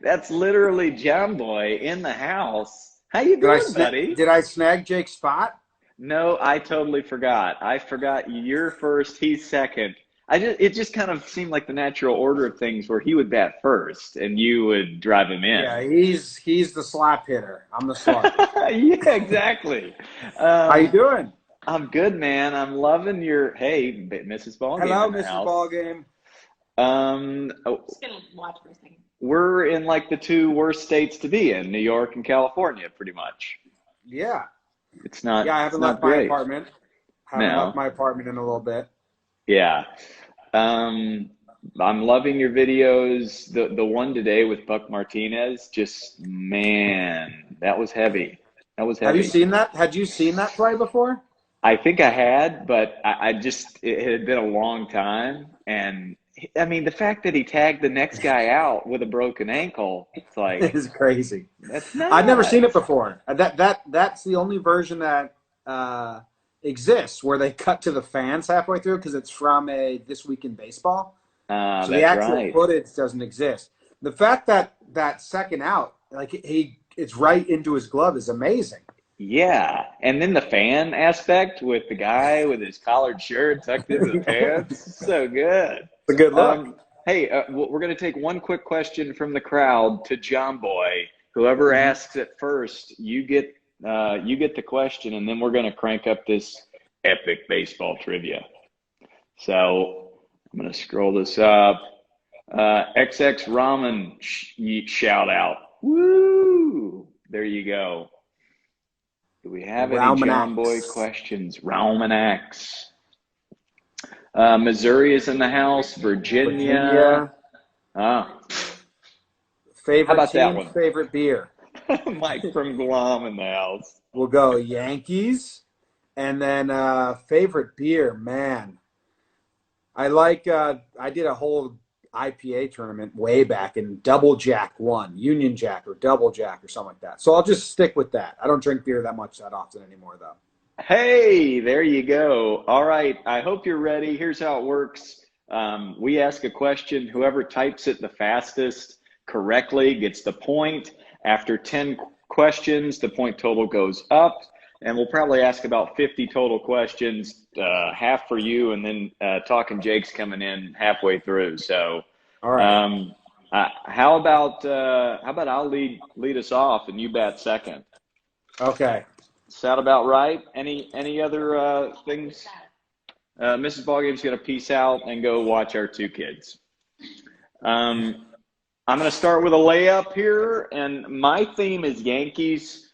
That's literally Jomboy in the house. How you doing, buddy? Did I snag Jake's spot? No, I totally forgot. I forgot you're first, he's second. It just kind of seemed like the natural order of things where he would bat first and you would drive him in. Yeah, he's the slap hitter. I'm the slug. Yeah, exactly. How you doing? I'm good, man. I'm loving your Mrs. Ballgame Hello, in the Mrs. house. Ballgame. Just gonna watch for a second. We're in like the two worst states to be in, New York and California, pretty much. Yeah. It's not. Yeah, I It's haven't not left my great. apartment. Haven't left my apartment in a little bit. Yeah. I'm loving your videos. The one today with Buck Martinez, just man, that was heavy. That was Have you heavy. seen that? Had you seen that play before? I think I had, but it had been a long time. And I mean, the fact that he tagged the next guy out with a broken ankle, it's like, It is crazy. that's I've never seen it nuts. before. That's the only version that exists where they cut to the fans halfway through because it's from a This Week in Baseball. So the That's actual right. footage doesn't exist. The fact that that second out, like it's right into his glove is amazing. Yeah. And then the fan aspect with the guy with his collared shirt tucked into the pants. So good. It's a good look. Hey, we're going to take one quick question from the crowd to Jomboy. Whoever asks it first, you get the question, and then we're going to crank up this epic baseball trivia. So I'm going to scroll this up. XX Ramen shout out. Woo! There you go. Do we have any Jomboy questions? Rauman Missouri is in the house. Virginia. How Favorite about that team, one? favorite beer. Mike from Guam in the house. We'll go Yankees. And then favorite beer, man. I like, I did a whole IPA tournament way back and Double Jack won. Union Jack or Double Jack or something like that. So I'll just stick with that. I don't drink beer that often anymore, though. Hey, there you go. All right. I hope you're ready. Here's how it works. We ask a question. Whoever types it the fastest correctly gets the point. After 10 questions, the point total goes up. And we'll probably ask about 50 total questions, half for you, and then Talking Jake's coming in halfway through. So, all right. how about I'll lead us off and you bat second. Okay. Sound about right? Any other things? Mrs. Ballgame's gonna peace out and go watch our two kids. I'm gonna start with a layup here, and my theme is Yankees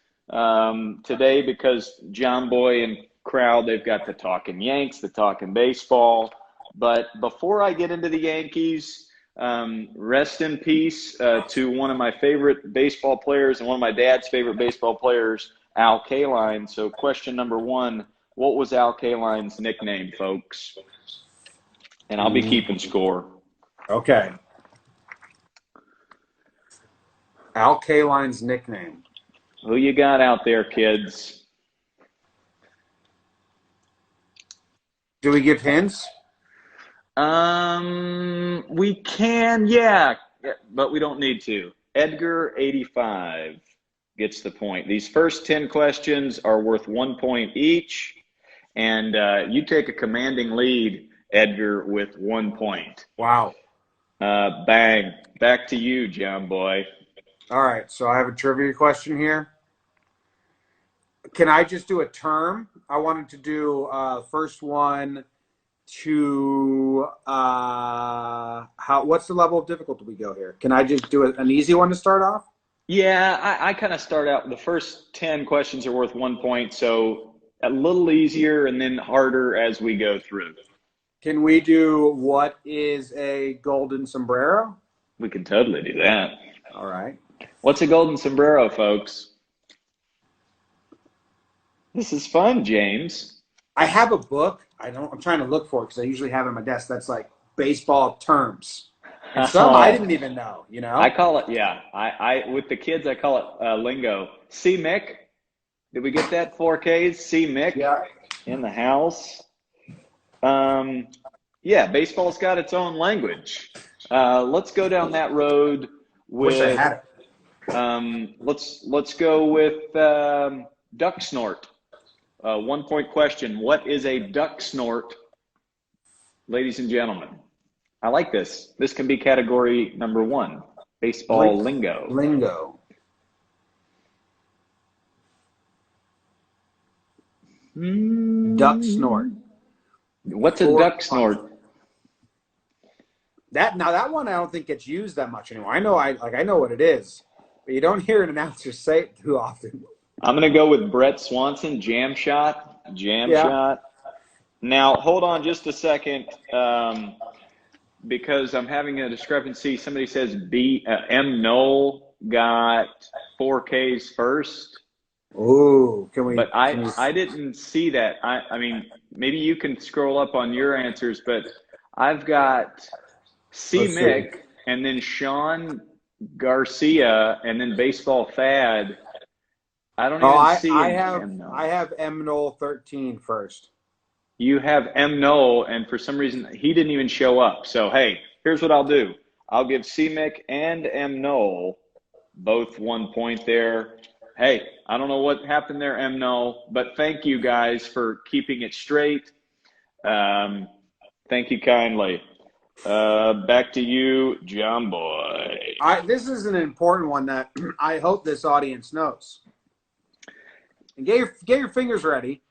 today because Jomboy and crowd, they've got the talking Yanks, the talking baseball. But before I get into the Yankees, rest in peace to one of my favorite baseball players and one of my dad's favorite baseball players, Alkalines. So question number one, what was Alkaline's nickname, folks? And I'll be keeping score. Okay. Alkaline's nickname. Who you got out there, kids? Do we give hints? We can, yeah, but we don't need to. Edgar 85 gets the point. These first 10 questions are worth 1 point each, and you take a commanding lead, Edgar, with 1 point. Wow. Bang. Back to you, Jomboy. All right, so I have a trivia question here. Can I just do a term? I wanted to do first one to what's the level of difficulty we go here? Can I just do an easy one to start off? Yeah, I kind of start out, the first 10 questions are worth 1 point, so a little easier and then harder as we go through. Can we do what is a golden sombrero? We can totally do that. All right. What's a golden sombrero, folks? This is fun, James. I have a book. I'm trying to look for it because I usually have it on my desk. That's like baseball terms. And some I didn't even know, you know? I call it, yeah. I with the kids, I call it lingo. See Mick? Did we get that 4Ks? See Mick? Yeah. In the house. Yeah, baseball's got its own language. Let's go down that road. Wish I with had let's go with duck snort. 1 point question. What is a duck snort, ladies and gentlemen? I like this. This can be category number 1, baseball lingo. Lingo. Duck snort. What's a duck snort? That one I don't think gets used that much anymore. I know what it is, but you don't hear an announcer say it too often. I'm gonna go with Brett Swanson, jam shot. Shot. Now hold on just a second, because I'm having a discrepancy. Somebody says M. Knoll got 4 Ks first. Ooh, can we? But I didn't see that. I mean, maybe you can scroll up on your answers, but I've got Mick and then Sean Garcia and then Baseball Fad. I don't even see I have M. Knoll 13 first. You have M. Knoll, and for some reason he didn't even show up. So hey, here's what I'll do. I'll give Mick and M. Knoll both 1 point there. Hey, I don't know what happened there, M. Knoll, but thank you guys for keeping it straight. Thank you kindly. Back to you, Jomboy. This is an important one that I hope this audience knows. And get your fingers ready,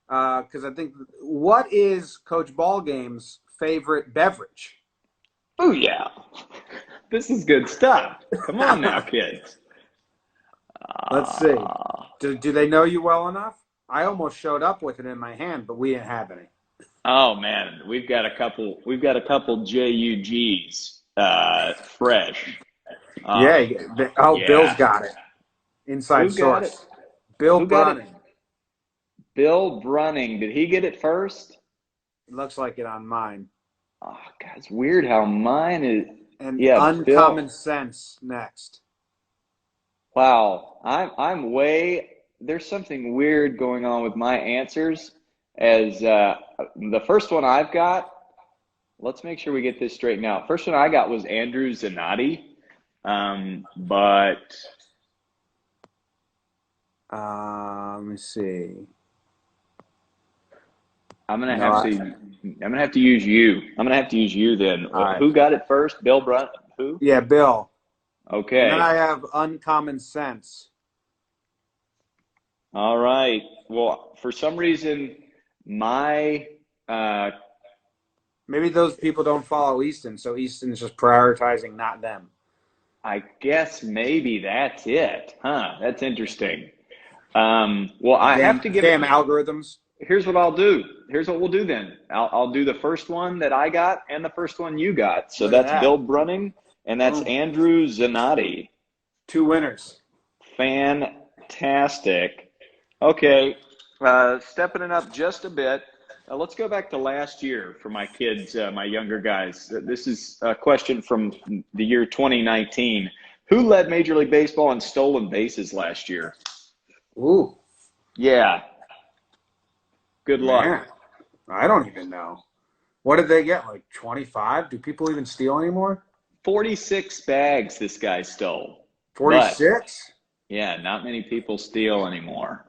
because I think, what is Coach Ballgame's favorite beverage? Oh yeah, this is good stuff. Come on now, kids. Let's see. Do they know you well enough? I almost showed up with it in my hand, but we didn't have any. Oh man, we've got a couple JUGs fresh. Bill's got it. Inside source. Bill Brunning. Bill Brunning. Did he get it first? It looks like it on mine. Oh God, it's weird how mine is. And Uncommon Sense next. Wow, I'm way. There's something weird going on with my answers. As the first one I've got, let's make sure we get this straightened out. First one I got was Andrew Zanotti, but let me see. I'm gonna have to use you. I'm gonna have to use you then. Right. Who got it first? Bill Brunt? Who? Yeah, Bill. Okay. And then I have Uncommon Sense. All right. Well, for some reason, my maybe those people don't follow Easton, so Easton's just prioritizing not them. I guess maybe that's it. Huh? That's interesting. Well, I have to give damn algorithms. Here's what I'll do. Here's what we'll do then. I'll do the first one that I got and the first one you got. So that's Bill Brunning and that's Andrew Zanotti. 2 winners. Fantastic. Okay, stepping it up just a bit. Let's go back to last year for my kids, my younger guys. This is a question from the year 2019. Who led Major League Baseball in stolen bases last year? Ooh. Yeah. Good luck. Man, I don't even know. What did they get, like 25? Do people even steal anymore? 46 bags this guy stole. 46? Yeah, not many people steal anymore.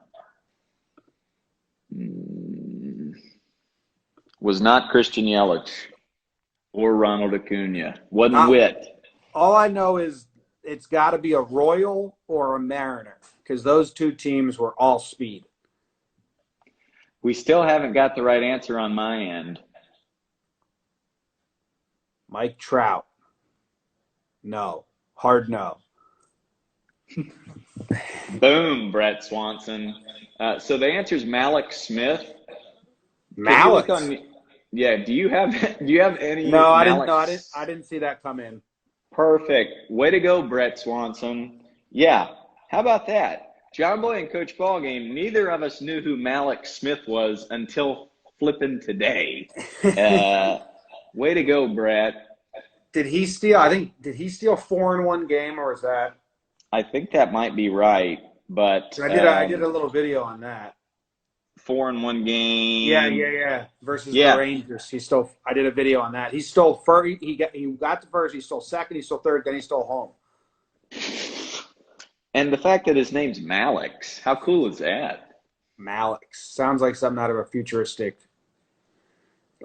Was not Christian Yelich or Ronald Acuna. Wasn't Witt. All I know is it's got to be a Royal or a Mariner, because those 2 teams were all speed. We still haven't got the right answer on my end. Mike Trout. No. Hard no. Boom, Brett Swanson. So the answer is Malik Smith. Malik? Yeah, do you have any? No, I didn't see that come in. Perfect. Way to go, Brett Swanson. Yeah. How about that? Jomboy and Coach Ballgame, neither of us knew who Malik Smith was until flipping today. Way to go, Brett. Did he steal? Did he steal 4 in one game, or is that? I think that might be right, but I did a little video on that. 4 in one game. Yeah. Versus the Rangers. I did a video on that. He stole first. He got to first. He stole second. He stole third. Then he stole home. And the fact that his name's Malix, how cool is that? Malix. Sounds like something out of a futuristic.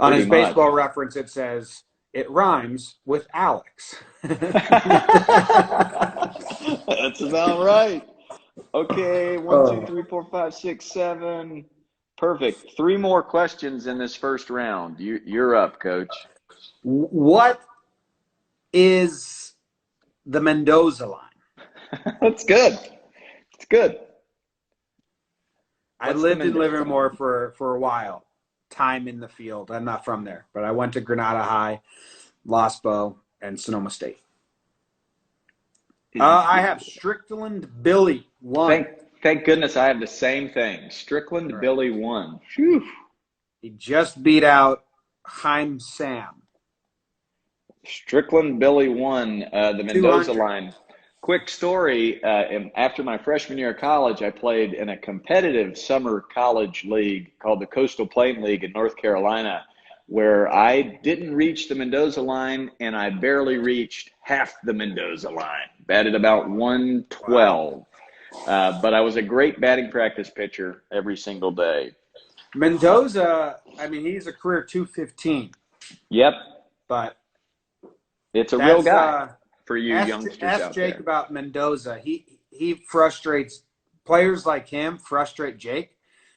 On Pretty his much. baseball reference, it says, it rhymes with Alex. That's about right. Okay, 1, 2, 3, 4, 5, 6, 7. Perfect. 3 more questions in this first round. You're up, Coach. What is the Mendoza line? That's good. It's good. I What's lived the in Mendoza Livermore for a while. Time in the field. I'm not from there, but I went to Granada High, Los Bo, and Sonoma State. I have Strickland Billy 1. Thank goodness I have the same thing. Strickland Right. Billy 1. Whew. He just beat out Haim Sam. Strickland Billy 1, the Mendoza 200. line. Quick story, after my freshman year of college, I played in a competitive summer college league called the Coastal Plain League in North Carolina, where I didn't reach the Mendoza line, and I barely reached half the Mendoza line. Batted about 112. But I was a great batting practice pitcher every single day. Mendoza, I mean, he's a career 215. Yep. But it's a real guy uh, for you youngsters ask out Jake there. about Mendoza. He frustrates players like him. Frustrate Jake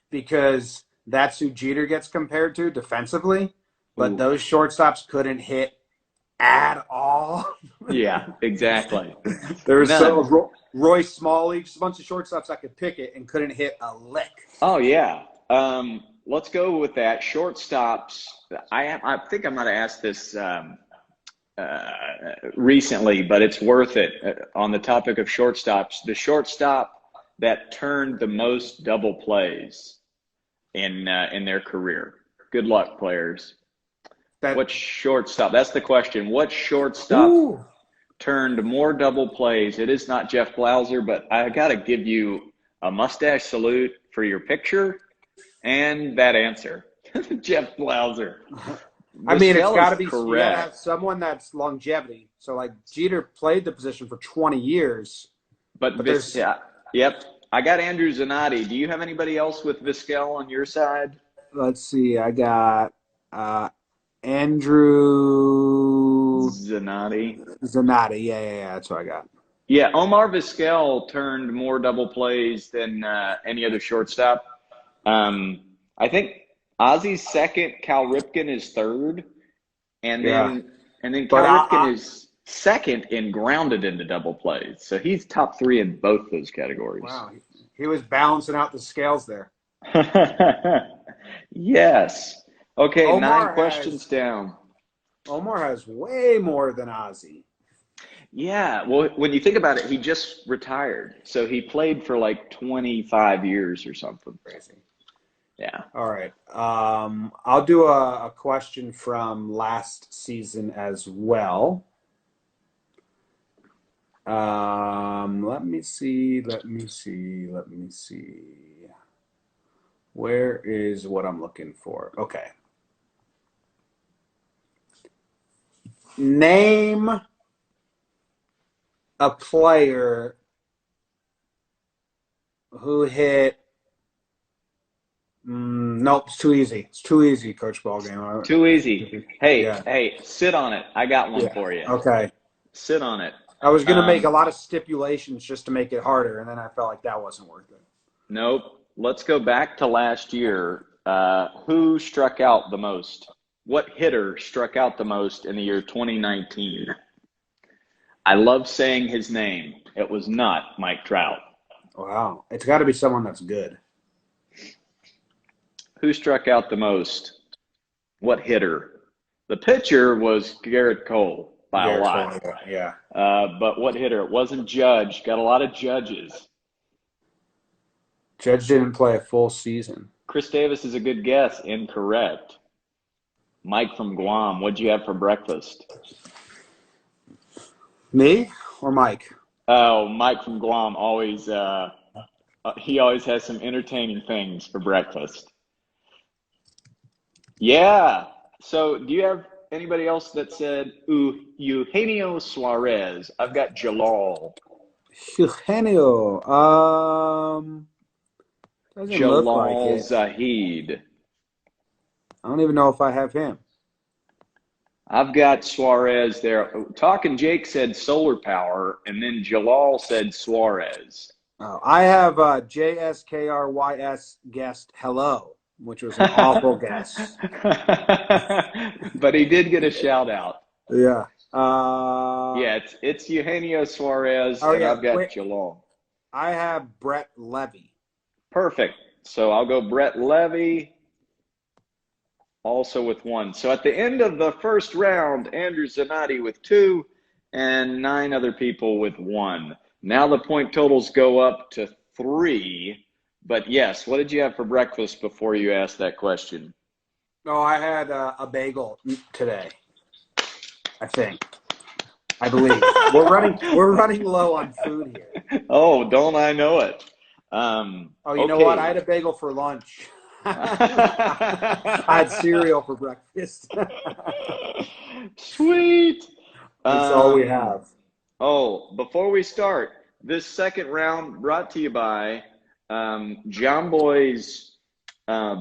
because that's who Jeter gets compared to defensively. But those shortstops couldn't hit at all. Yeah, exactly. There's so Roy Smalley, just a bunch of shortstops that could pick it and couldn't hit a lick. Oh yeah. Let's go with that. Shortstops. I think I might have asked this recently, but it's worth it. On the topic of shortstops, the shortstop that turned the most double plays in their career. Good luck, players. What shortstop? That's the question. What shortstop turned more double plays? It is not Jeff Blauser, but I got to give you a mustache salute for your picture and that answer. Jeff Blauser. I mean, it's got to be correct. You got to have someone that's longevity. So, like, Jeter played the position for 20 years. But yep. I got Andrew Zanotti. Do you have anybody else with Vizquel on your side? Let's see. I got Andrew Zanotti. Yeah, that's what I got. Yeah, Omar Vizquel turned more double plays than any other shortstop. I think Ozzy's second, Cal Ripken is third, and then Cal Ripken is second in grounded into double plays. So he's top 3 in both those categories. Wow, he was balancing out the scales there. Yes. Okay, Omar 9 questions down. Omar has way more than Ozzy. Yeah, well, when you think about it, he just retired. So he played for like 25 years or something. Crazy. Yeah. All right. I'll do a question from last season as well. Let me see. Where is what I'm looking for? Okay. Name a player who hit. Nope, it's too easy. It's too easy, Coach Ballgame. Too easy. Hey, sit on it. I got one for you. Okay. Sit on it. I was going to make a lot of stipulations just to make it harder, and then I felt like that wasn't worth it. Nope. Let's go back to last year. Who struck out the most? What hitter struck out the most in the year 2019? I love saying his name. It was not Mike Trout. Wow. It's got to be someone that's good. Who struck out the most? What hitter? The pitcher was Garrett Cole by a lot. Yeah. But what hitter? It wasn't Judge. Got a lot of judges. Judge didn't play a full season. Chris Davis is a good guess. Incorrect. Mike from Guam. What'd you have for breakfast? Me or Mike? Oh, Mike from Guam always he always has some entertaining things for breakfast. Yeah. So do you have anybody else that said Eugenio Suarez? I've got Jalal. Eugenio. Doesn't look like Jalal it. Zahid. I don't even know if I have him. I've got Suarez there. Talking Jake said solar power, and then Jalal said Suarez. Oh, I have JSKRYS guessed hello, which was an awful guess. But he did get a shout out. Yeah. Yeah, it's Eugenio Suarez, Oh, and yeah. I've got Wait, Jalal. I have Brett Levy. Perfect. So I'll go Brett Levy, also with 1. So at the end of the first round, Andrew Zanotti with 2 and 9 other people with 1. Now the point totals go up to 3. But yes, what did you have for breakfast before you asked that question? Oh, I had a bagel today. I think. I believe we're running low on food here. Oh, don't I know it? You know what? I had a bagel for lunch. I had cereal for breakfast. Sweet. That's all we have. Oh, before we start, this second round brought to you by Jomboy's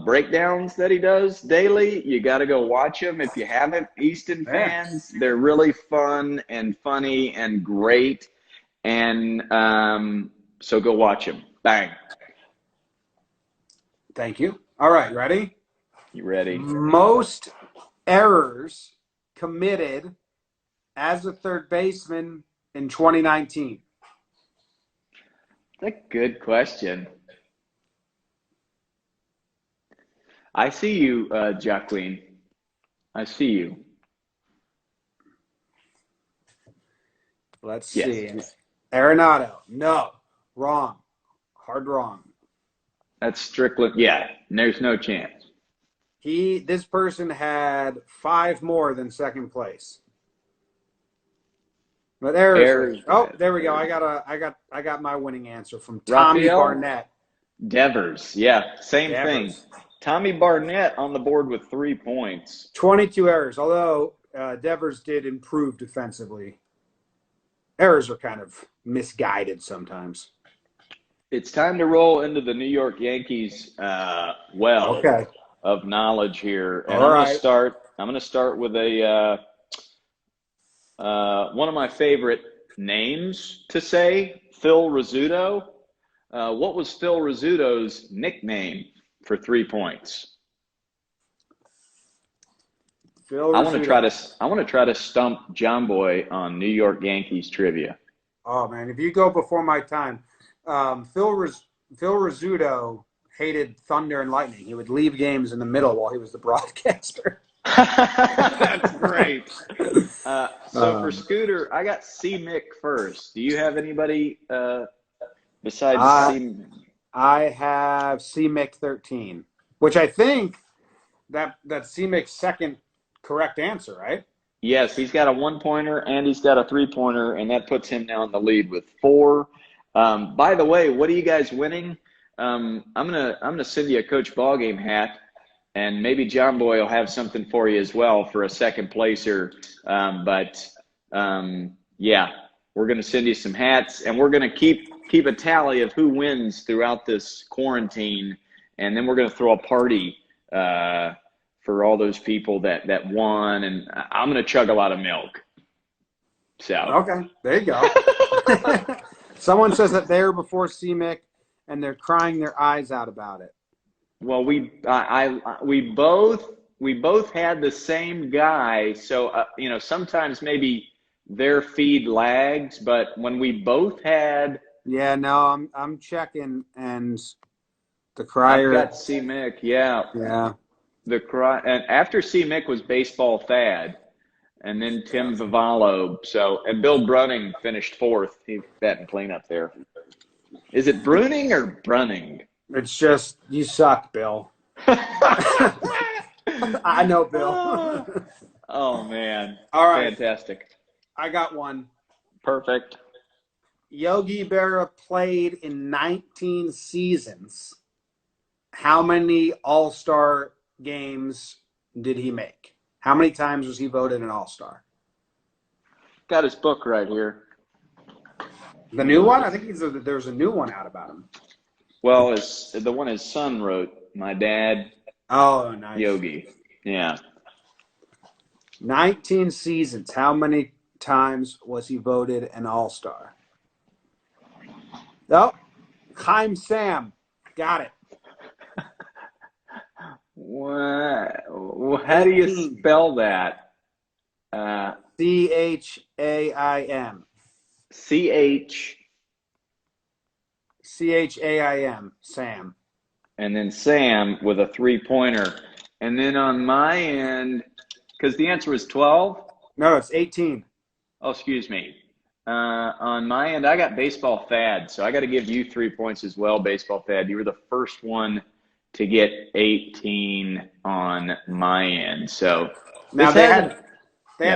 breakdowns that he does daily. You got to go watch them if you haven't. Easton fans, they're really fun and funny and great. And so go watch them. Bang. Thank you. All right, ready? You ready? Most errors committed as a third baseman in 2019. That's a good question. I see you, Jacqueline. I see you. Let's see. Arenado. No. Wrong. Hard wrong. That's Strickland. Yeah, there's no chance. This person had 5 more than second place. But errors. Oh, there we go. I got my winning answer from Tommy Raphael Barnett. Devers. Yeah, same thing. Tommy Barnett on the board with 3 points. 22 errors, although Devers did improve defensively. Errors are kind of misguided sometimes. It's time to roll into the New York Yankees of knowledge here. And I'm going to start with a one of my favorite names to say, Phil Rizzuto. What was Phil Rizzuto's nickname for 3 points? I want to try to stump Jomboy on New York Yankees trivia. Oh man, if you go before my time, Phil Rizzuto hated thunder and lightning. He would leave games in the middle while he was the broadcaster. That's great. So for Scooter, I got C. Mick first. Do you have anybody besides C. I have C. Mick 13, which I think that's C. Mick's second correct answer, right? Yes, he's got a 1-pointer and he's got a 3-pointer, and that puts him now in the lead with 4. By the way, what are you guys winning? I'm gonna send you a Coach Ballgame hat, and maybe Jomboy will have something for you as well for a second placer. Yeah, we're gonna send you some hats, and we're gonna keep a tally of who wins throughout this quarantine, and then we're gonna throw a party for all those people that won, and I'm gonna chug a lot of milk. So okay, there you go. Someone says that they were before C-Mick, and they're crying their eyes out about it. Well, we both had the same guy, so sometimes maybe their feed lags, but when we both had. Yeah, no, I'm checking, and the crier. I've got C. Mick, yeah. Yeah. And after C. Mick was Baseball Thad, and then Tim Vivalo. And Bill Brunning finished 4th. He's batting cleanup there. Is it Bruning or Brunning? It's just, you suck, Bill. I know, Bill. Oh, man. All right. Fantastic. I got one. Perfect. Yogi Berra played in 19 seasons. How many All-Star games did he make? How many times was he voted an All-Star? Got his book right here. The new one? I think there's a new one out about him. Well, the one his son wrote. My dad, Oh, nice. Yogi. Yeah. 19 seasons. How many times was he voted an All-Star? Oh, Chaim Sam. Got it. What? How do you spell that? C-H-A-I-M. C-H-A-I-M. Sam. And then Sam with a 3-pointer. And then on my end, because the answer was 12? No, it's 18. Oh, excuse me. On my end, I got baseball fad, so I got to give you 3 points as well, baseball fad. You were the first one to get 18 on my end. So now they had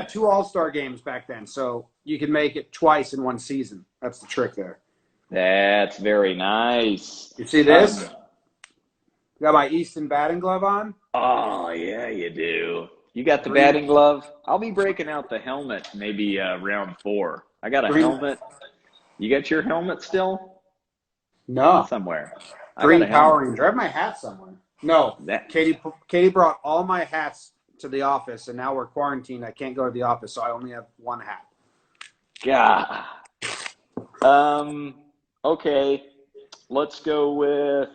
2 All-Star games back then, so you can make it twice in one season. That's the trick there. That's very nice. You see this? Got my Easton batting glove on. Oh, yeah, you do. You got the batting glove? I'll be breaking out the helmet maybe round 4. I got a helmet. You got your helmet still? No. Somewhere. Green Power Ranger. I have my hat somewhere. No. Katie brought all my hats to the office, and now we're quarantined. I can't go to the office, so I only have one hat. Yeah. Okay. Let's go with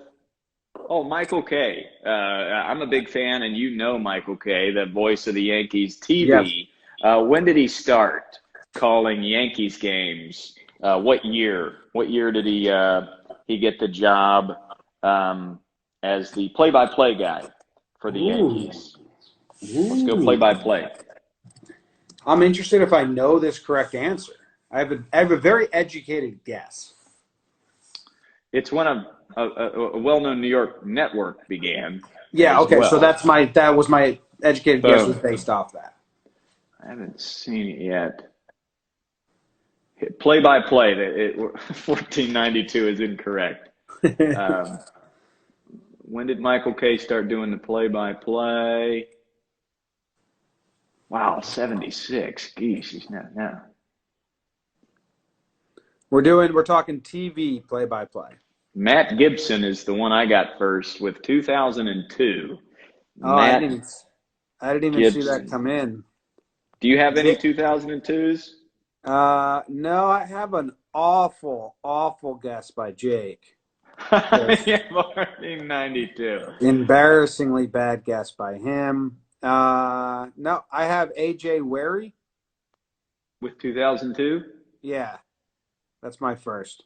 Michael Kay. I'm a big fan, and you know Michael Kay, the voice of the Yankees TV. Yes. When did he start calling Yankees games? What year? What year did he get the job as the play-by-play guy for the Yankees? Let's go play-by-play. I'm interested if I know this correct answer. I have a very educated guess. It's when a well-known New York network began. Yeah, okay, well. So that was my educated guess was based off that. I haven't seen it yet. Play-by-play, 1492 is incorrect. When did Michael Kay start doing the play-by-play? Wow, 76. Geez, he's not now. We're talking TV play-by-play. Matt Gibson is the one I got first with 2002. Oh, I didn't even see that come in. Do you have any 2002s? No, I have an awful guess by Jake. 1492. Embarrassingly bad guess by him. No, I have AJ Wary. With 2002? Yeah, that's my first.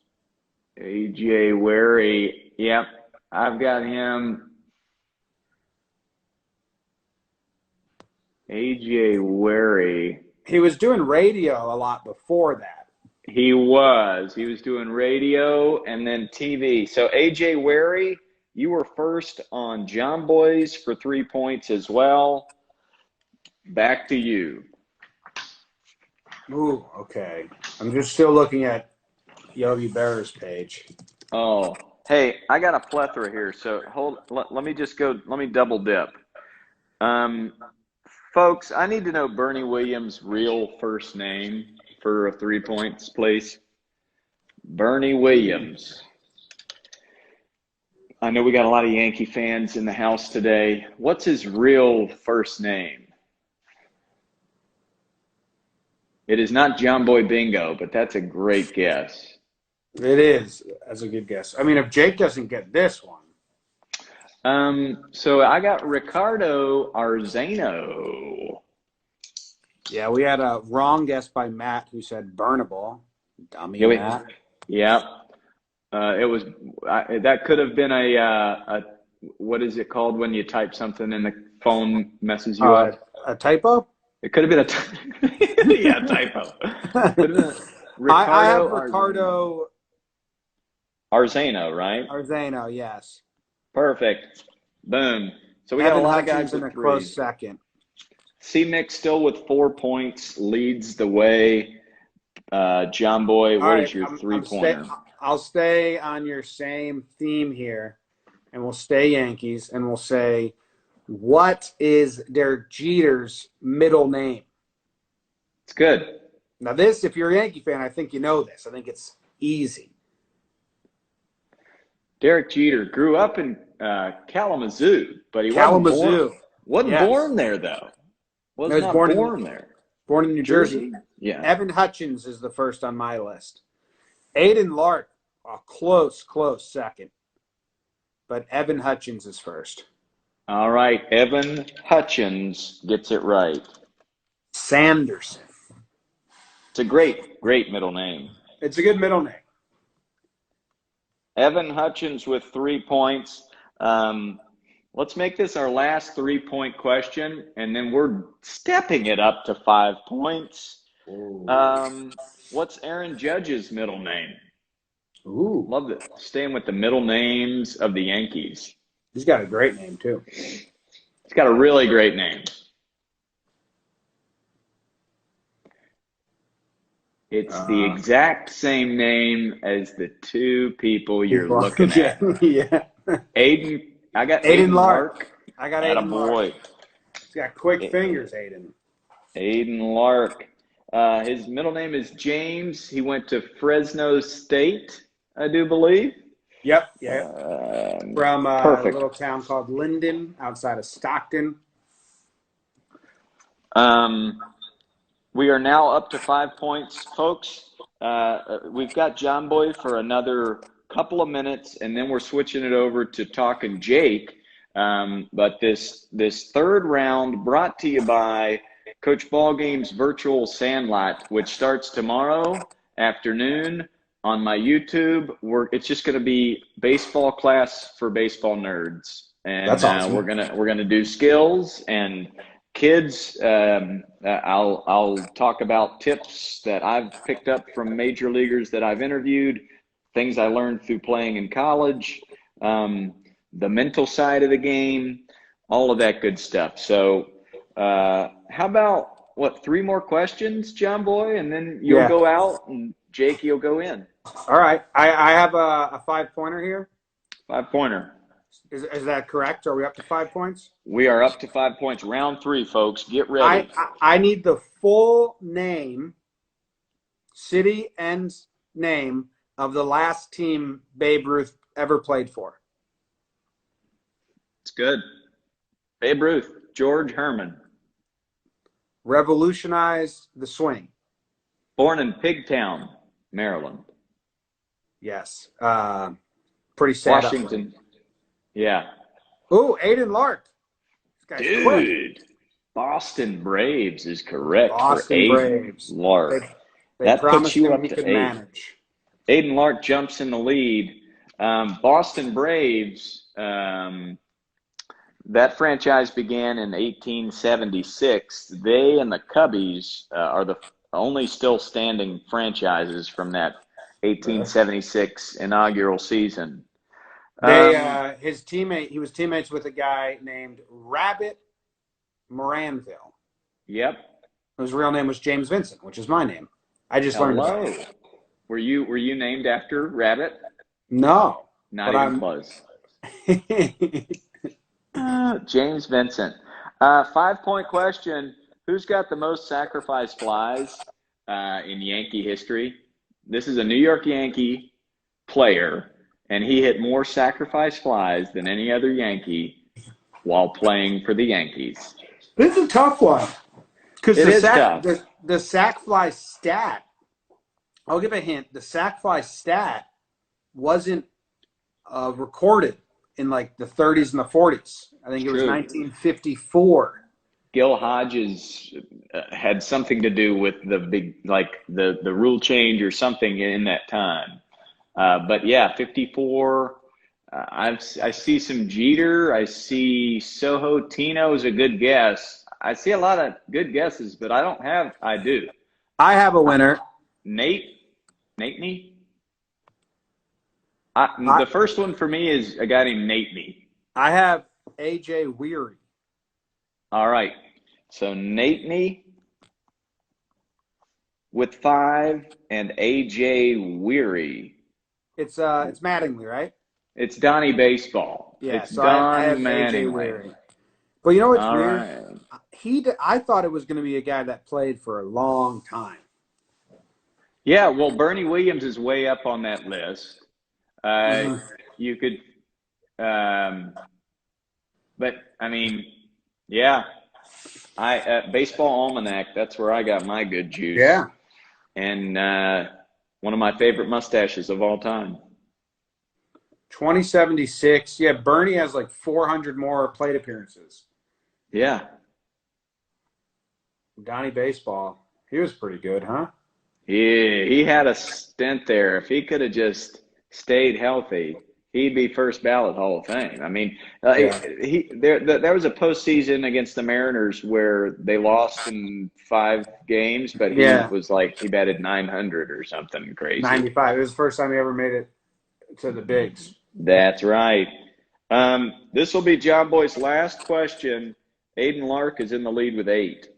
AJ Wary. Yep, I've got him. AJ Wary. He was doing radio a lot before that. He was doing radio and then TV. So AJ Wary, you were first on Jomboy for 3 points as well. Back to you. Ooh, okay. I'm just still looking at Yogi Berra's page. Oh, hey, I got a plethora here. So let me just go. Let me double dip. Folks, I need to know Bernie Williams' real first name for 3 points, please. Bernie Williams. I know we got a lot of Yankee fans in the house today. What's his real first name? It is not Jomboy Bingo, but that's a great guess. It is. That's a good guess. I mean, if Jake doesn't get this one. So I got Ricardo Arzano. Yeah, we had a wrong guess by Matt who said Burnable. Dummy Matt. Yeah. It was that could have been a what is it called when you type something and the phone messes you up? A typo? It could have been a typo. I have Ricardo Arzano, right? Arzano, yes. Perfect. Boom. So we got a lot of guys in a close second. C-Mix still with 4 points, leads the way. Jomboy, what is your three-pointer? I'll stay on your same theme here, and we'll stay Yankees, and we'll say, what is Derek Jeter's middle name? It's good. Now this, if you're a Yankee fan, I think you know this. I think it's Easy. Derek Jeter grew up in Kalamazoo, but he Kalamazoo. wasn't Yes. born there, though. Was No, he's not born born there. Born in New Jersey. Yeah. Evan Hutchins is the first on my list. Aiden Lark, a close second. But Evan Hutchins is first. All right. Evan Hutchins gets it right. Sanderson. It's a great middle name. It's a good middle name. Evan Hutchins with 3 points. Let's make this our last 3-point question, and then we're stepping it up to 5 points. What's Aaron Judge's middle name? Ooh. Love it. Staying with the middle names of the Yankees. He's got a great name, too. He's got a really great name. It's the exact same name as the two people you're looking at. Yeah. Aiden. I got Aiden Lark. I got Aiden boy. Lark. He's got quick fingers, Aiden. Aiden Lark. His middle name is James. He went to Fresno State, I do believe. Yep. From a perfect. little town called Linden outside of Stockton. We are now up to 5 points, folks. We've got Jomboy for another couple of minutes, and then we're switching it over to talking Jake. But this third round brought to you by Coach Ballgame's Virtual Sandlot, which starts tomorrow afternoon on my YouTube. It's just going to be baseball class for baseball nerds, and that's awesome. We're gonna do skills and kids. I'll talk about tips that I've picked up from major leaguers that I've interviewed, things I learned through playing in college, the mental side of the game, all of that good stuff. So how about 3 more questions, John Boy, and then you'll go out and Jake, you'll go in. All right. I have a 5-pointer here. 5-pointer. Is that correct? Are we up to 5 points? We are up to 5 points. Round 3, folks. Get ready. I need the full name, city and name of the last team Babe Ruth ever played for. It's good. Babe Ruth, George Herman. Revolutionized the swing. Born in Pigtown, Maryland. Yes. Pretty sad. Washington. Yeah. Ooh, Aiden Lark. This guy's quick. Boston Braves is correct. Boston for Braves. Lark. They that promised puts you him up he to could 8. manage. Aiden Lark jumps in the lead. Boston Braves, that franchise began in 1876. They and the Cubbies are the only still standing franchises from that 1876 inaugural season. His teammate, he was teammates with a guy named Rabbit Moranville. Yep. His real name was James Vincent, which is my name. I just learned that. Were you named after Rabbit? No. Not even close. James Vincent. 5-point question. Who's got the most sacrifice flies in Yankee history? This is a New York Yankee player, and he hit more sacrifice flies than any other Yankee while playing for the Yankees. This is a tough one. Because the sack fly stat, I'll give a hint, the sack fly stat wasn't recorded in like the 30s and the 40s. I think it was 1954. Gil Hodges had something to do with the big, like the rule change or something in that time. But yeah, 54. I see some Jeter. I see Soho. Tino is a good guess. I see a lot of good guesses, but I do. I have a winner. Nate? The first one for me is a guy named Nate. I have A.J. Weary. All right. So Nate with 5 and A.J. Weary. It's Mattingly, right? It's Donnie Baseball. Yeah, it's so Don I have A.J. Weary. But you know what's weird? Right. I thought it was going to be a guy that played for a long time. Yeah, well, Bernie Williams is way up on that list. You could, but I mean, yeah, Baseball Almanac. That's where I got my good juice. Yeah. And one of my favorite mustaches of all time. 2076. Yeah, Bernie has like 400 more plate appearances. Yeah. Donnie Baseball. He was pretty good, huh? He had a stint there. If he could have just stayed healthy, he'd be first ballot Hall of Fame. I mean, there was a postseason against the Mariners where they lost in 5 games, but he was like he batted 900 or something crazy. 95. It was the first time he ever made it to the bigs. That's right. This will be Jomboy's last question. Aiden Lark is in the lead with 8.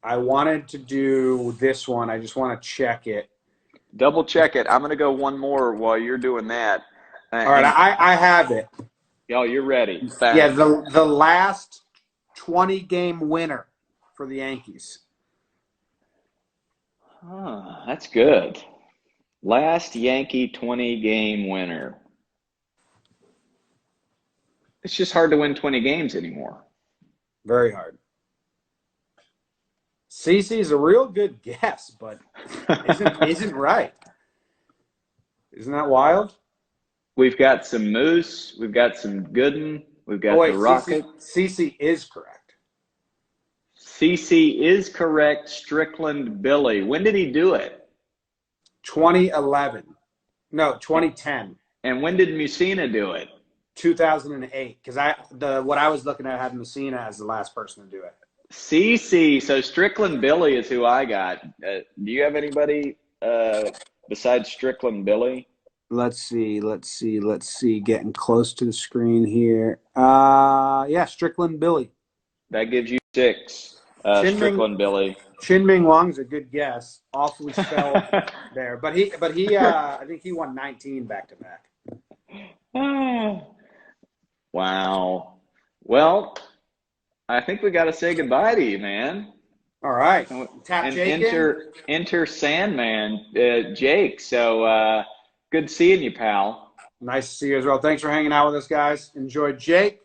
I wanted to do this one. I just want to check it. Double check it. I'm going to go one more while you're doing that. All right, I have it. Yo, you're ready. Yeah, the last 20-game winner for the Yankees. That's good. Last Yankee 20-game winner. It's just hard to win 20 games anymore. Very hard. CeCe's a real good guess, but isn't right. Isn't that wild? We've got some Moose. We've got some Gooden. We've got the Rocket. CeCe is correct. CeCe is correct. Strickland Billy. When did he do it? 2011. No, 2010. And when did Mussina do it? 2008. Because what I was looking at had Mussina as the last person to do it. CeCe. So Strickland Billy is who I got. Do you have anybody besides Strickland Billy? Let's see. Getting close to the screen here. Yeah, Strickland Billy. That gives you 6. Strickland Billy. Shin-Ming Wong's a good guess. Awfully spelled there, but he. I think he won 19 back to back. Wow. Well, I think we got to say goodbye to you, man. All right. Tap and Jake enter Sandman, Jake. So good seeing you, pal. Nice to see you as well. Thanks for hanging out with us, guys. Enjoy Jake.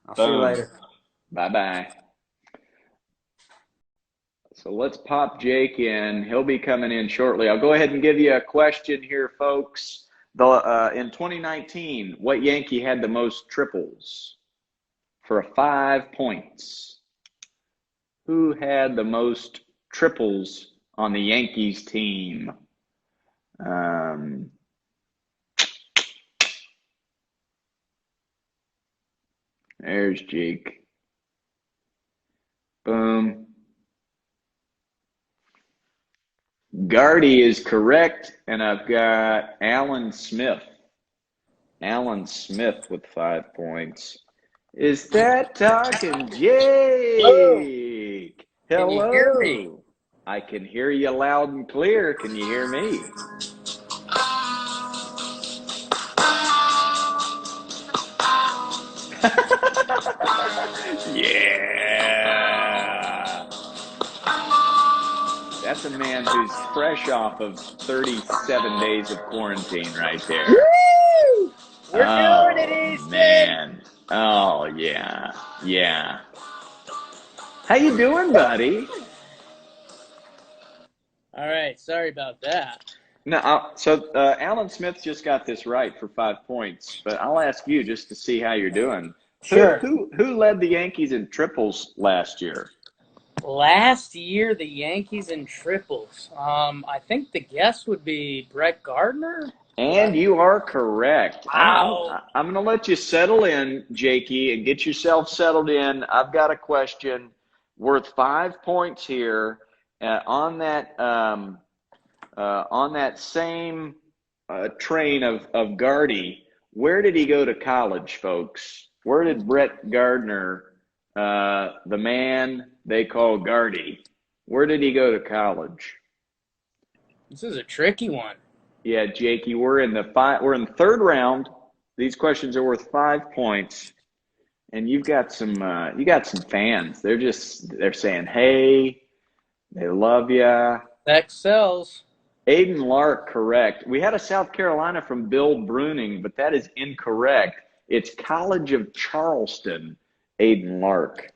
I'll see you later. Bye-bye. So let's pop Jake in. He'll be coming in shortly. I'll go ahead and give you a question here, folks. In 2019, what Yankee had the most triples for 5 points? Who had the most triples on the Yankees team? There's Jake. Boom. Gardy is correct, and I've got Alan Smith. Alan Smith with 5 points. Is that talking Jake? Hello. Can you hear me? I can hear you loud and clear. Can you hear me? Yeah. That's a man who's fresh off of 37 days of quarantine right there. Woo! We're doing it, Easton. Man. Oh, yeah. Yeah. How you doing, buddy? All right. Sorry about that. No, so Alan Smith just got this right for 5 points, but I'll ask you just to see how you're doing. Sure. Who led the Yankees in triples last year? Last year, the Yankees in triples. I think the guess would be Brett Gardner. And you are correct. Wow. I'm going to let you settle in, Jakey, and get yourself settled in. I've got a question worth 5 points here on that same train of Gardy. Where did he go to college, folks? Where did Brett Gardner, the man they call Gardy, where did he go to college? This is a tricky one. Yeah, Jakey, we're in the third round. These questions are worth 5 points, and you got some fans. They're saying, "Hey, They love ya. Sex sells. Aiden Lark, correct. We had a South Carolina from Bill Bruning, but that is incorrect. It's College of Charleston, Aiden Lark.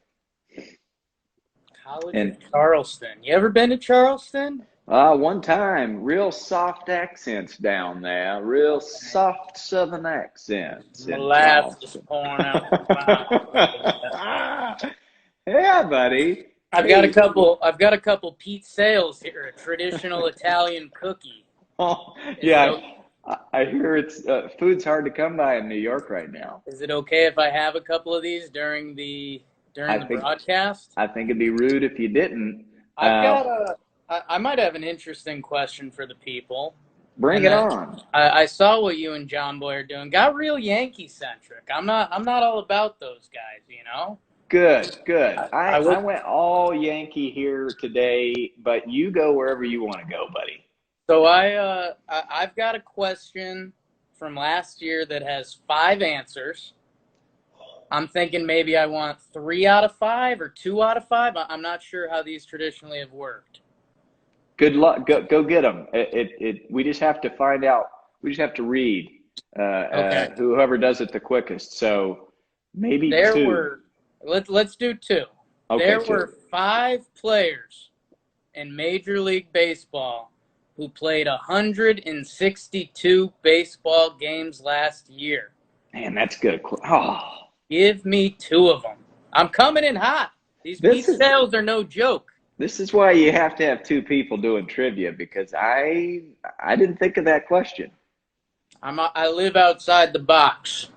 College of Charleston. You ever been to Charleston? One time, real soft accents down there, real soft Southern accents. My in laugh is Charleston. pouring out my mouth. Yeah, buddy. I've got a couple Pete Sales here, a traditional Italian cookie. Oh, yeah. I hear it's food's hard to come by in New York right now. Is it okay if I have a couple of these during the broadcast? I think it'd be rude if you didn't. I might have an interesting question for the people. Bring it on. I saw what you and Jomboy are doing. Got real Yankee centric. I'm not all about those guys, you know. Good. I went all Yankee here today, but you go wherever you want to go, buddy. So I've got a question from last year that has 5 answers. I'm thinking maybe I want 3 out of 5 or 2 out of 5. I'm not sure how these traditionally have worked. Good luck. Go get them. We just have to find out. We just have to read Okay. Whoever does it the quickest. So maybe There 2. were. Let's do 2. Okay, there 2. were 5 players in Major League Baseball who played 162 baseball games last year. Man, that's good. Oh. Give me 2 of them. I'm coming in hot. These Pete Sales are no joke. This is why you have to have 2 people doing trivia, because I didn't think of that question. I live outside the box.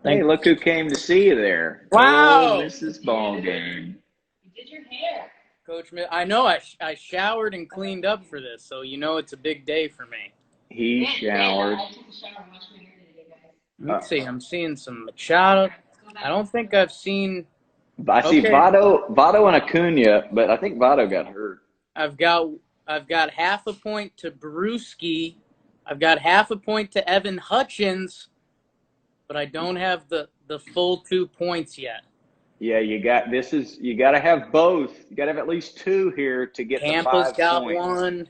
Hey, look who came to see you there. Wow. Oh, Mrs. Ballgame. You did your hair. Coach, I know I showered and cleaned up for this, so you know it's a big day for me. He showered. I took a shower and washed my hair today, guys. Let's see. I'm seeing some Machado. I don't think I've seen. I see Votto and Acuna, but I think Votto got hurt. I've got half a point to Brewski. I've got half a point to Evan Hutchins, but I don't have the full 2 points yet. Yeah, you got to have both. You got to have at least 2 here to get Tampa's the 5 points. got 1.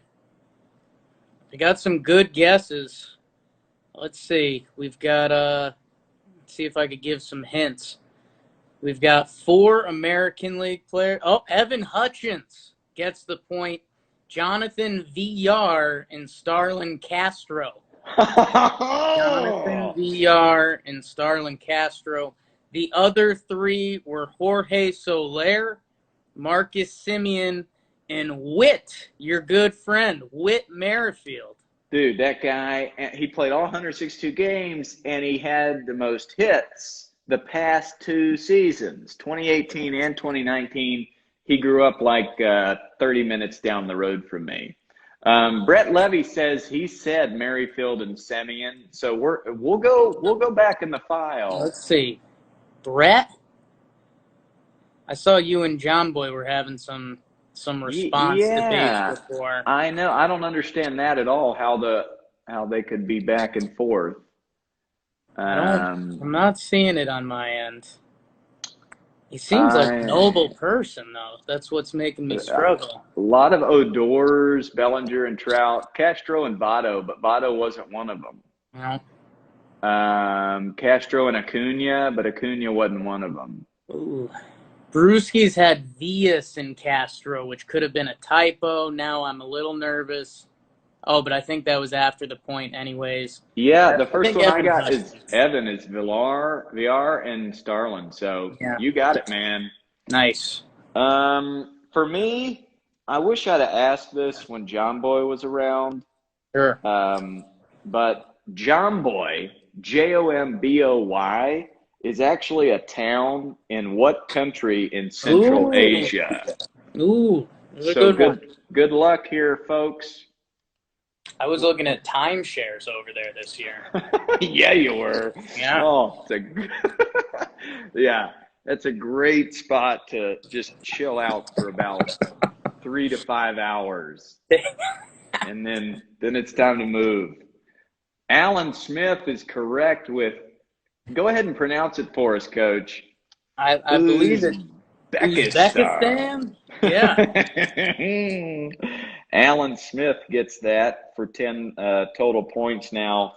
I got some good guesses. Let's see. We've got let's see if I could give some hints. We've got 4 American League players. Oh, Evan Hutchins gets the point. Jonathan VR and Starlin Castro. Jonathan VR and Starlin Castro. The other 3 were Jorge Soler, Marcus Semien, and Whit, your good friend, Whit Merrifield. Dude, that guy, he played all 162 games, and he had the most hits the past 2 seasons, 2018 and 2019. He grew up like 30 minutes down the road from me. Brett Levy says he said Merrifield and Semien, so we'll go back in the file. Let's see, Brett. I saw you and Jomboy were having some response debates before. I know. I don't understand that at all. How they could be back and forth. I'm not seeing it on my end. He seems like a noble person, though. That's what's making me struggle. A lot of Odors, Bellinger, and Trout, Castro and Votto, but Votto wasn't one of them. No. Castro and Acuna, but Acuna wasn't one of them. Ooh. Brewski's had Villas and Castro, which could have been a typo. Now I'm a little nervous. Oh, but I think that was after the point anyways. Yeah, the first one I got is Evan. It's VR and Starlin. So you got it, man. Nice. For me, I wish I'd have asked this when Jomboy was around. Sure. But Jomboy, Jomboy, is actually a town in what country in Central Asia? Ooh. So good luck here, folks. I was looking at timeshares over there this year. Yeah, you were. Yeah. Oh, yeah, that's a great spot to just chill out for about 3 to 5 hours, and then it's time to move. Alan Smith is correct with. Go ahead and pronounce it for us, Coach. I believe it. Uzbekistan? Yeah. Alan Smith gets that for 10 total points now.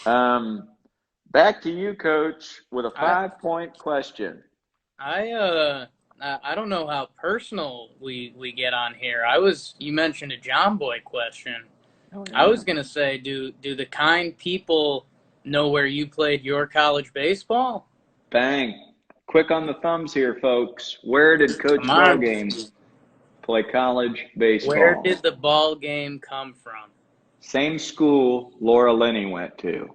Back to you, Coach, with a 5-point question. I don't know how personal we get on here. You mentioned a Jomboy question. Oh, I was gonna say, do the kind people know where you played your college baseball? Bang. Quick on the thumbs here, folks. Where did Coach Come on. Ballgame play college baseball? Where did the ball game come from? Same school Laura Linney went to.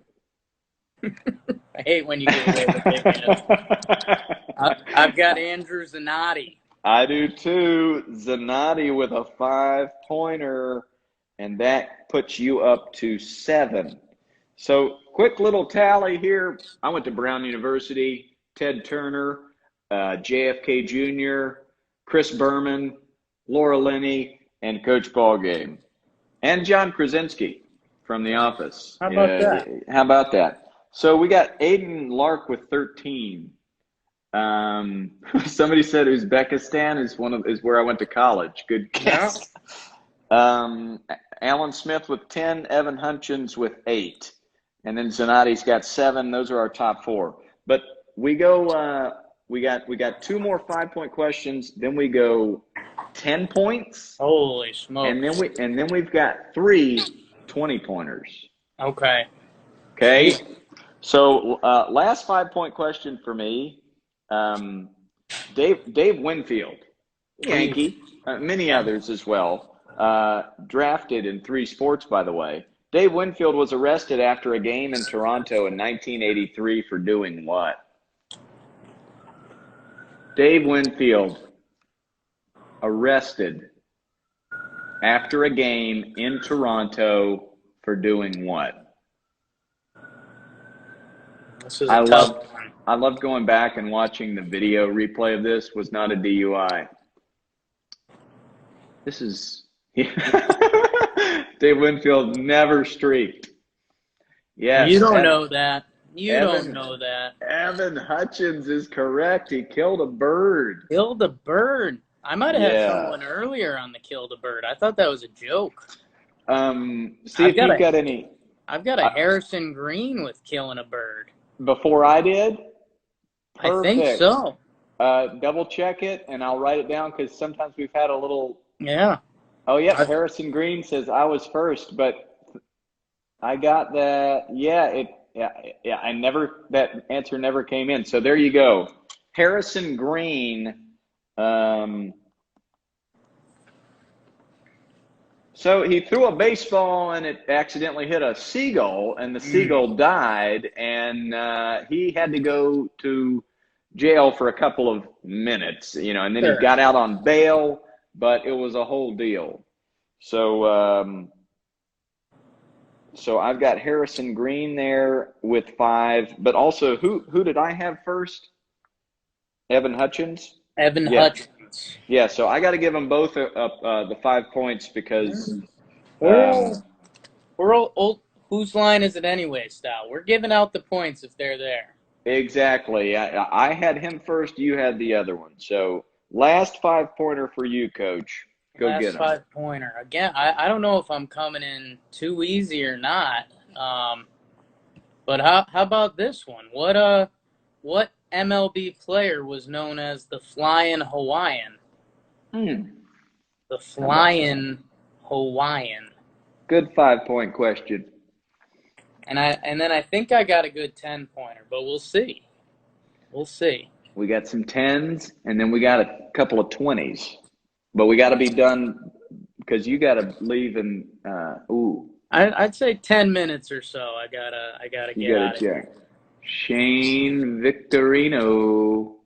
I hate when you give away the big hints. I've got Andrew Zanotti. I do too. Zanotti with a 5-pointer, and that puts you up to 7. So, quick little tally here. I went to Brown University, Ted Turner, JFK Jr., Chris Berman, Laura Linney, and Coach Ballgame. And John Krasinski from The Office. How about that? How about that? So we got Aiden Lark with 13. Somebody said Uzbekistan is where I went to college. Good guess. Yeah. Alan Smith with 10, Evan Hutchins with 8, and then Zanotti's got 7. Those are our top 4. But we go. We got 2 more 5-point questions. Then we go 10 points. Holy smokes! And then we've got 3 20-pointers. Okay. Okay. So last 5-point question for me. Dave Winfield, Yankee, many others as well. Drafted in 3 sports, by the way. Dave Winfield was arrested after a game in Toronto in 1983 for doing what? Dave Winfield arrested after a game in Toronto for doing what? This is a tough one. I love going back and watching the video replay of this. Was not a DUI. This is Dave Winfield never streaked. Yes. You don't know that. Don't know that. Evan Hutchins is correct. He killed a bird. Killed a bird. I might have had someone earlier on the killed a bird. I thought that was a joke. See if you've got any. I've got a Harrison Green with killing a bird. Before I did? Perfect. I think so. Double check it, and I'll write it down because sometimes we've had a little. Yeah. Oh, yeah. Harrison Green says I was first, but I got that. Yeah. That answer never came in. So there you go. Harrison Green. So he threw a baseball and it accidentally hit a seagull, and the seagull died, and he had to go to jail for a couple of minutes, and then he got out on bail, but it was a whole deal. So so I've got Harrison Green there with 5, but also who did I have first? Evan Hutchins? Hutchins. Yeah, so I got to give them both the 5 points because we're old. Whose line is it anyway, style? We're giving out the points if they're there. Exactly. I had him first. You had the other one. So last 5-pointer for you, Coach. Go get him. Last 5-pointer. Again, I don't know if I'm coming in too easy or not. But how about this one? What MLB player was known as the Flyin Hawaiian? The Flyin Hawaiian. Good 5-point question. And then I think I got a good 10-pointer, but we'll see. We'll see. We got some 10s, and then we got a couple of 20s. But we got to be done because you got to leave in. I'd say 10 minutes or so. I gotta get out of here. Shane Victorino.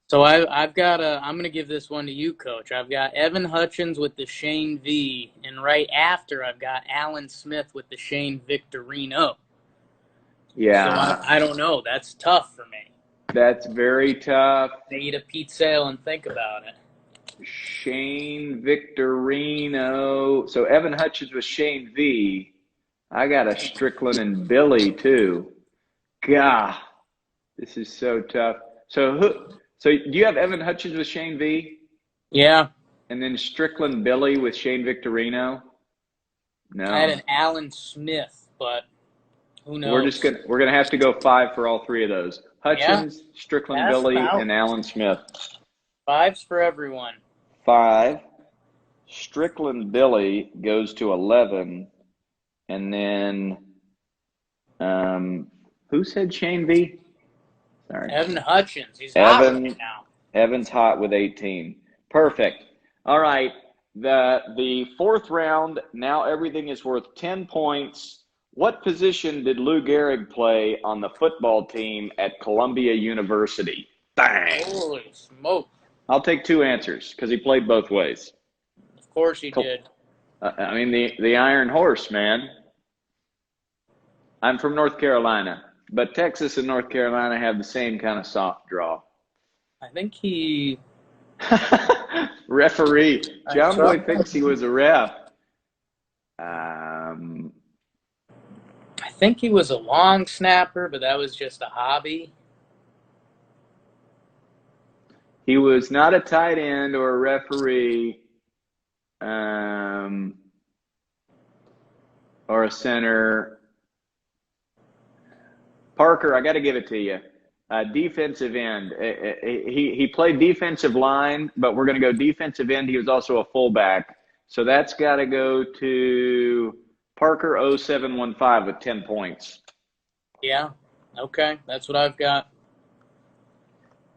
So I'm gonna give this one to you, Coach. I've got Evan Hutchins with the Shane V, and right after I've got Alan Smith with the Shane Victorino. Yeah. So I don't know. That's tough for me. That's very tough. I eat a pizza and think about it. Shane Victorino. So Evan Hutchins with Shane V. I got a Strickland and Billy too. God, this is so tough. So So do you have Evan Hutchins with Shane V? Yeah. And then Strickland Billy with Shane Victorino? No. I had an Alan Smith, but who knows? We're gonna have to go 5 for all 3 of those. Hutchins, Strickland Pass Billy, them out. and Alan Smith. 5s for everyone. 5. Strickland Billy goes to 11. And then who said Shane V? Sorry. Evan Hutchins. He's hot right now. Evan's hot with 18. Perfect. All right. The 4th round, now everything is worth 10 points. What position did Lou Gehrig play on the football team at Columbia University? Bang! Holy smoke. I'll take 2 answers because he played both ways. Of course he did. I mean, the Iron Horse, man. I'm from North Carolina, but Texas and North Carolina have the same kind of soft draw. I think he... Referee. Jomboy thinks he was a ref. I think he was a long snapper, but that was just a hobby. He was not a tight end or a referee or a center. Parker, I got to give it to you. Defensive end. He played defensive line, but we're going to go defensive end. He was also a fullback. So that's got to go to Parker 0715 with 10 points. Yeah. Okay. That's what I've got.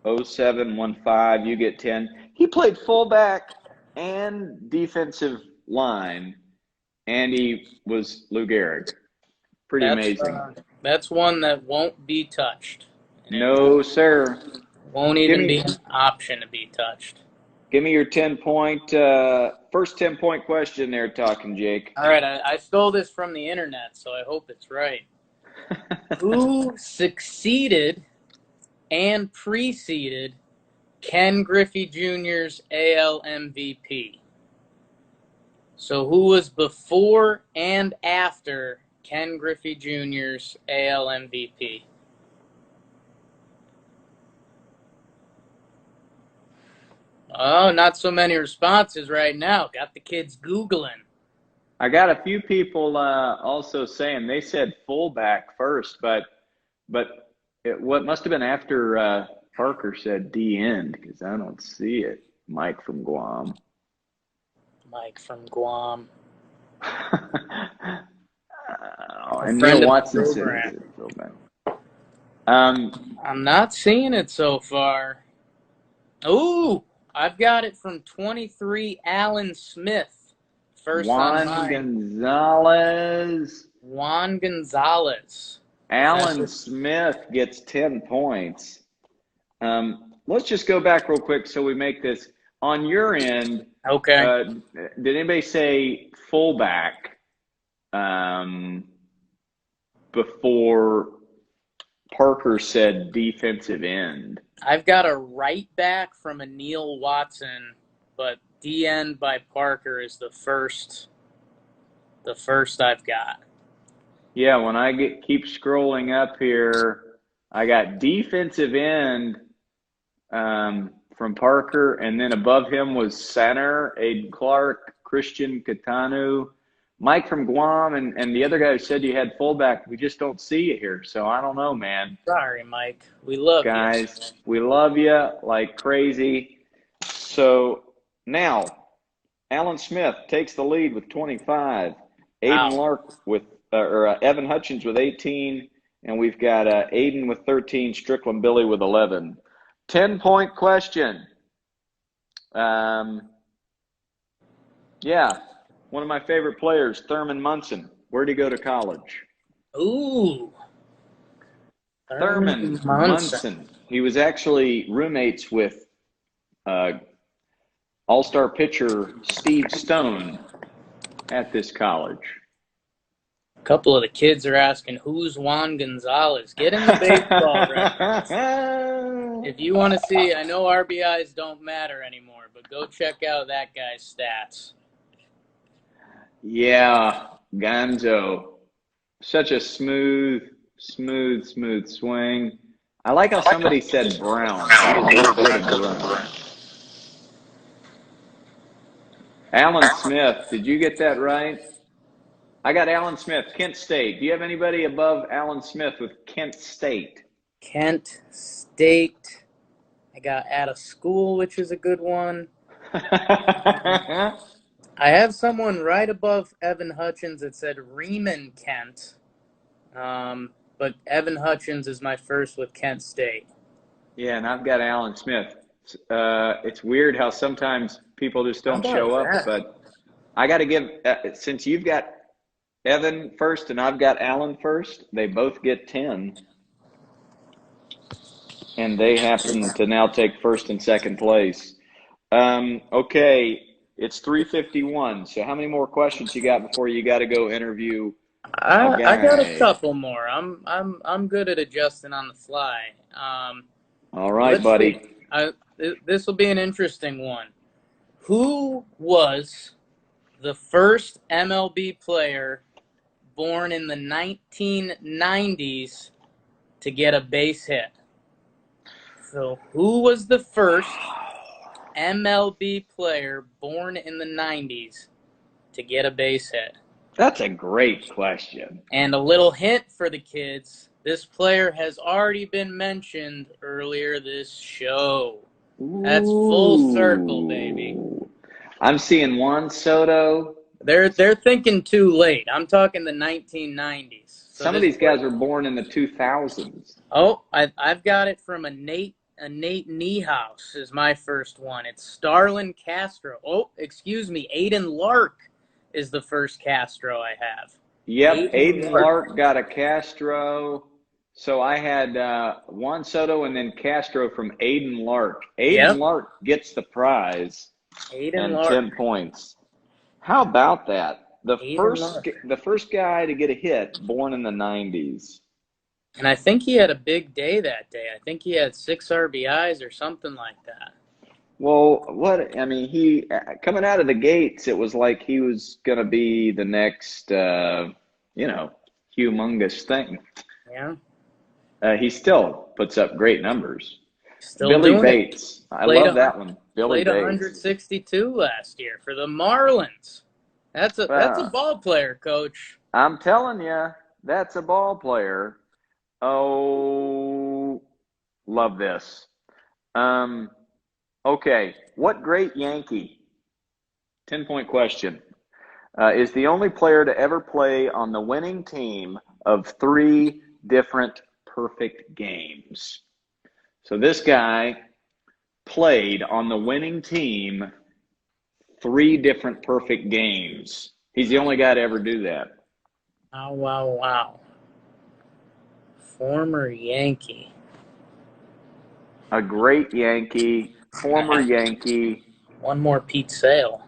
0715, you get 10. He played fullback and defensive line, and he was Lou Gehrig. Pretty amazing. That's one that won't be touched. No, sir. Won't even be an option to be touched. Give me your 10-point, first 10-point question there, Talking Jake. All right, I stole this from the internet, so I hope it's right. Who succeeded and preceded Ken Griffey Jr.'s AL MVP? So who was before and after Ken Griffey Jr.'s AL MVP? Oh, not so many responses right now. Got the kids Googling. I got a few people also saying they said fullback first, but what must have been after Parker said D end because I don't see it. Mike from Guam. And Neil Watson said fullback. I'm not seeing it so far. Ooh, I've got it from 23 Alan Smith. First Juan Gonzalez. Alan Smith gets 10 points. Let's just go back real quick so we make this. On your end, okay. Did anybody say fullback before Parker said defensive end? I've got a right back from a Neil Watson, but D end by Parker is the first I've got. Yeah, when I keep scrolling up here, I got defensive end from Parker, and then above him was center, Aiden Clark, Christian Katanu, Mike from Guam, and the other guy who said you had fullback. We just don't see it here, so I don't know, man. Sorry, Mike. We love you. Guys, we love you like crazy. So now, Alan Smith takes the lead with 25. Aiden Lark with Evan Hutchins with 18, and we've got Aiden with 13, Strickland Billy with 11. 10-point question. Yeah, one of my favorite players, Thurman Munson. Where'd he go to college? Ooh. Thurman Munson. He was actually roommates with all-star pitcher Steve Stone at this college. A couple of the kids are asking, who's Juan Gonzalez? Get in the baseball reference. If you want to see, I know RBIs don't matter anymore, but go check out that guy's stats. Yeah, Gonzo. Such a smooth swing. I like how somebody said Brown. I just would have voted Brown. Alan Smith, did you get that right? I got Alan Smith, Kent State. Do you have anybody above Alan Smith with Kent State? Kent State. I got out of school, which is a good one. I have someone right above Evan Hutchins that said Riemann Kent. But Evan Hutchins is my first with Kent State. Yeah, and I've got Alan Smith. It's weird how sometimes people just don't show up, but I got to give, since you've got Evan first and I've got Alan first, they both get 10. And they happen to now take first and second place. Okay, it's 3:51. So how many more questions you got before you got to go interview a guy? I got a couple more. I'm good at adjusting on the fly. All right, buddy. This will be an interesting one. Who was the first MLB player born in the 1990s to get a base hit? So who was the first MLB player born in the 90s to get a base hit? That's a great question. And a little hint for the kids, this player has already been mentioned earlier this show. That's full circle, baby. I'm seeing Juan Soto. They're thinking too late. I'm talking the 1990s. So some of these guys were born in the 2000s. Oh, I've got it from a Nate Niehaus is my first one. It's Starlin Castro. Oh, excuse me. Aiden Lark is the first Castro I have. Yep, Aiden Lark got a Castro. So I had Juan Soto and then Castro from Aiden Lark. Aiden Lark gets the prize and Lark. 10 points. How about that? The first guy to get a hit born in the 90s. And I think he had a big day that day. I think he had 6 RBIs or something like that. Well, he coming out of the gates, it was like he was going to be the next, humongous thing. Yeah. He still puts up great numbers. Still Billy doing Bates. I love that one. Billy Bates. Played 162 last year for the Marlins. That's a ball player, Coach. I'm telling you, that's a ball player. Oh, love this. Okay, what great Yankee, 10-point question, is the only player to ever play on the winning team of 3 different perfect games? So this guy played on the winning team 3 different perfect games. He's the only guy to ever do that. Wow. Former Yankee. A great Yankee, former Yankee. One more Pete Sale.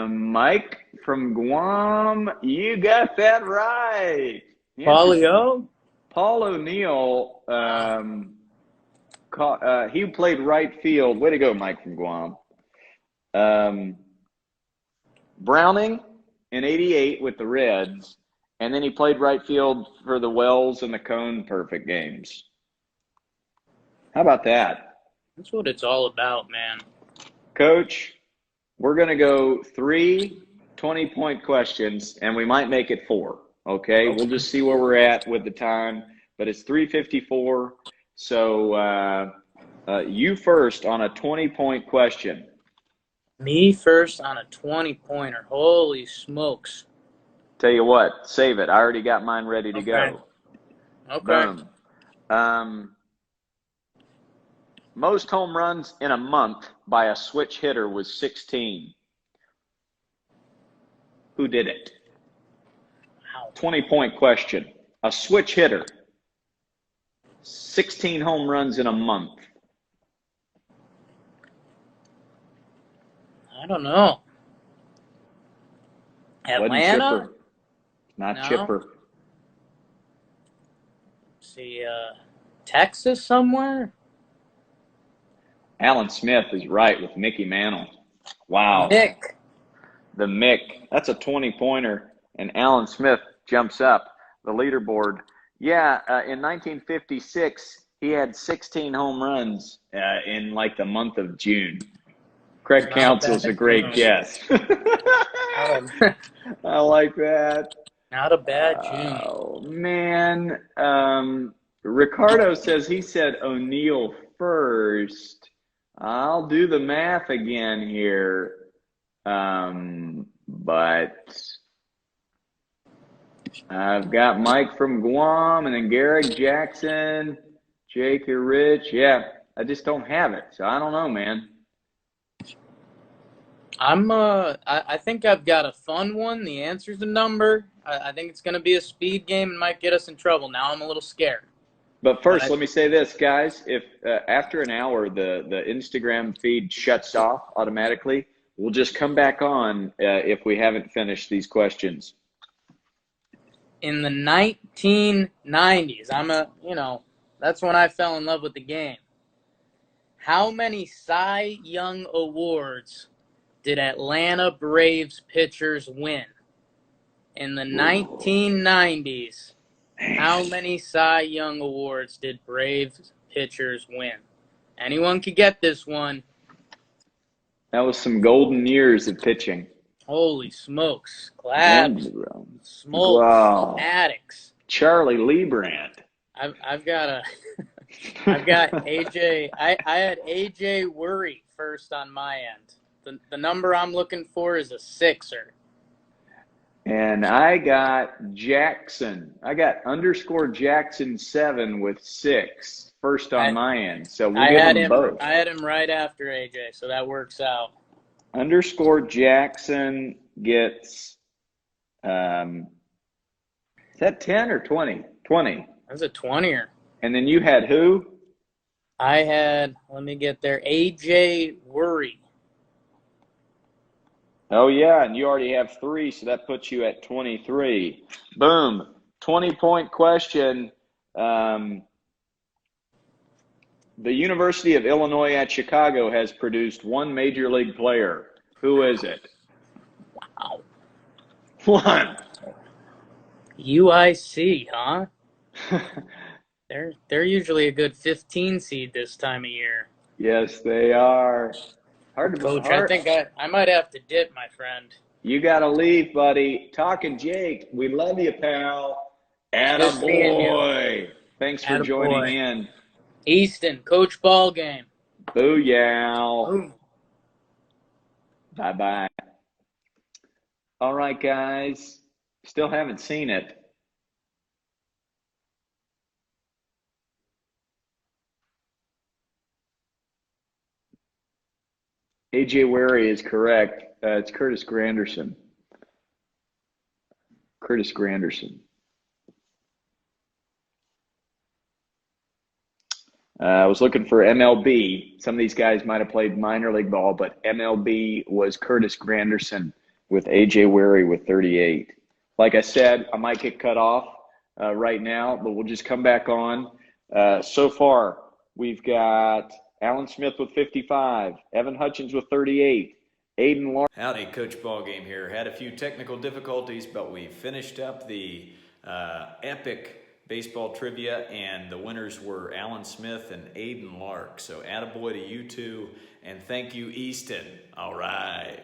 Mike from Guam, you got that right. Paulio? Paul O'Neill, he played right field. Way to go, Mike from Guam. Browning in 88 with the Reds, and then he played right field for the Wells and the Cone perfect games. How about that? That's what it's all about, man. Coach, we're going to go 3 20-point questions, and we might make it 4. Okay? We'll just see where we're at with the time, but it's 3:54. So you first on a 20-point question. Me first on a 20-pointer. Holy smokes. Tell you what, save it. I already got mine ready to go. Okay. Boom. Most home runs in a month by a switch hitter was 16. Who did it? Wow. 20-point question. A switch hitter. 16 home runs in a month. I don't know. Atlanta? Not Chipper. Let's see, Texas somewhere? Alan Smith is right with Mickey Mantle. Wow. Mick. The Mick. That's a 20-pointer. And Alan Smith jumps up the leaderboard. Yeah, in 1956, he had 16 home runs in like the month of June. Craig Counsell's a great guess. I like that. Not a bad June. Oh, man. Ricardo says he said O'Neill first. I'll do the math again here. But I've got Mike from Guam and then Gehrig, Jackson, Jake or Rich. Yeah, I just don't have it. So I don't know, man. I think I've got a fun one. The answer's a number. I think it's going to be a speed game and might get us in trouble. Now I'm a little scared. But first, let me say this, guys. If after an hour the Instagram feed shuts off automatically, we'll just come back on if we haven't finished these questions. In the 1990s, that's when I fell in love with the game. How many Cy Young awards did Atlanta Braves pitchers win? In the 1990s, how many Cy Young awards did Braves pitchers win? Anyone could get this one. That was some golden years of pitching. Holy smokes. Glad. Smokes. Wow. Addicts. Charlie Liebrand. I've got AJ. I had AJ Worry first on my end. The number I'm looking for is a 6er. And I got Jackson. I got _Jackson 7 with 6 first on my end. So we'll get them both. I had him right after AJ, so that works out. _Jackson gets, is that 10 or 20? 20. That's a 20er. And then you had who? I had, let me get there, AJ Worry. Oh, yeah, and you already have 3, so that puts you at 23. Boom. 20-point question. The University of Illinois at Chicago has produced one major league player. Who is it? Wow. One. UIC, huh? They're usually a good 15 seed this time of year. Yes, they are. Coach, I think I might have to dip, my friend. You got to leave, buddy. Talking Jake, we love you, pal. Attaboy. Thanks for joining in. Easton, Coach Ballgame. Booyah. Boom. Bye-bye. All right, guys. Still haven't seen it. AJ Wary is correct. It's Curtis Granderson. Curtis Granderson. I was looking for MLB. Some of these guys might have played minor league ball, but MLB was Curtis Granderson with AJ Wary with 38. Like I said, I might get cut off right now, but we'll just come back on. So far, we've got Alan Smith with 55, Evan Hutchins with 38, Aiden Larson. Howdy, Coach Ballgame here. Had a few technical difficulties, but we finished up the epic baseball trivia, and the winners were Alan Smith and Aiden Lark. So attaboy to you two, and thank you, Easton. All right.